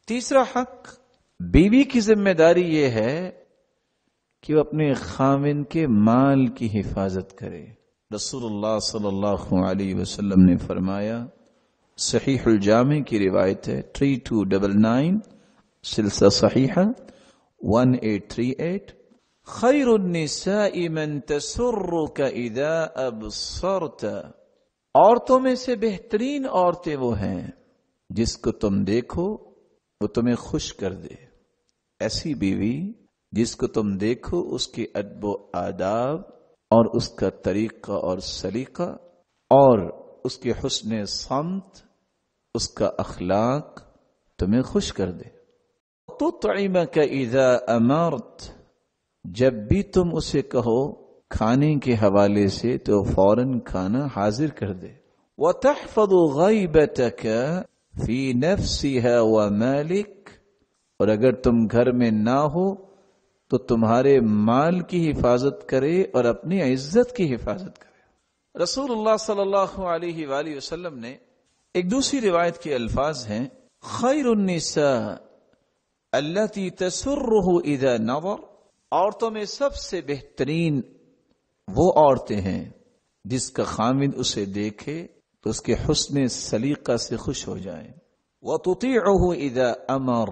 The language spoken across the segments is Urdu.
تیسرا حق بیوی کی ذمہ داری یہ ہے کہ وہ اپنے خاوند کے مال کی حفاظت کرے. رسول اللہ صلی اللہ علیہ وسلم نے فرمایا، صحیح الجامع کی روایت ہے 3299 سلسلہ صحیحہ 1838، خیر النساء من تسرک اذا ابصرت، عورتوں میں سے بہترین عورتیں وہ ہیں جس کو تم دیکھو وہ تمہیں خوش کر دے. ایسی بیوی جس کو تم دیکھو اس کے ادب و آداب اور اس کا طریقہ اور سلیقہ اور اس کے حسن صمت، اس کا اخلاق تمہیں خوش کر دے. تطعمک اذا امرت، جب بھی تم اسے کہو کھانے کے حوالے سے تو فوراً کھانا حاضر کر دے. وتحفظ غیبتک فی نفسها ومالک، اور اگر تم گھر میں نہ ہو تو تمہارے مال کی حفاظت کرے اور اپنی عزت کی حفاظت کرے. رسول اللہ صلی اللہ علیہ وآلہ وسلم نے ایک دوسری روایت کے الفاظ ہیں، خیر النساء التی تسرہ اذا نظر، عورتوں میں سب سے بہترین وہ عورتیں ہیں جس کا خاوند اسے دیکھے تو اس کے حسن سلیقہ سے خوش ہو جائیں. وتطیعہ اذا امر،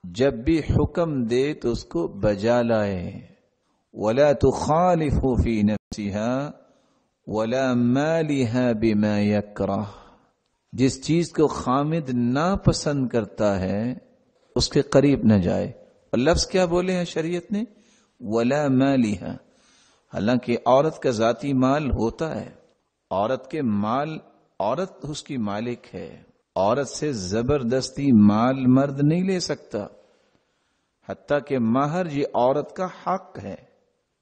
جب بھی حکم دے تو اس کو بجا لائے. ولا تخالف فی نفسها ولا مالها بما یکرہ، جس چیز کو خامد ناپسند کرتا ہے اس کے قریب نہ جائے. اور لفظ کیا بولے ہیں شریعت نے؟ ولا مالها، حالانکہ عورت کا ذاتی مال ہوتا ہے، عورت کے مال، عورت اس کی مالک ہے، عورت سے زبردستی مال مرد نہیں لے سکتا، حتیٰ کہ مہر یہ عورت کا حق ہے،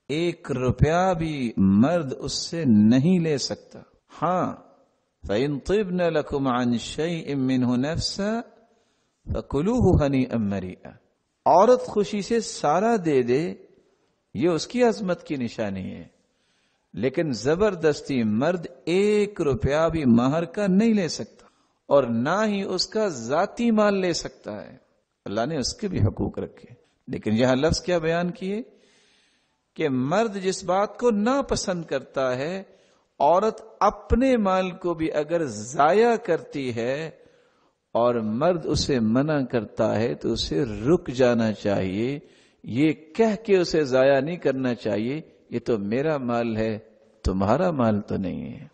1 روپیہ بھی مرد اس سے نہیں لے سکتا. ہاں فَإِن طِبْنَ لَكُمْ عَنْ شَيْءٍ مِّنْهُ نَفْسًا فَكُلُوهُ هَنِيئًا مَرِيئًا، عورت خوشی سے سارا دے دے یہ اس کی عظمت کی نشانی ہے، لیکن زبردستی مرد 1 روپیہ بھی مہر کا نہیں لے سکتا اور نہ ہی اس کا ذاتی مال لے سکتا ہے. اللہ نے اس کے بھی حقوق رکھے، لیکن یہاں لفظ کیا بیان کیے کہ مرد جس بات کو ناپسند کرتا ہے، عورت اپنے مال کو بھی اگر ضائع کرتی ہے اور مرد اسے منع کرتا ہے تو اسے رک جانا چاہیے، یہ کہہ کے اسے ضائع نہیں کرنا چاہیے یہ تو میرا مال ہے، تمہارا مال تو نہیں ہے.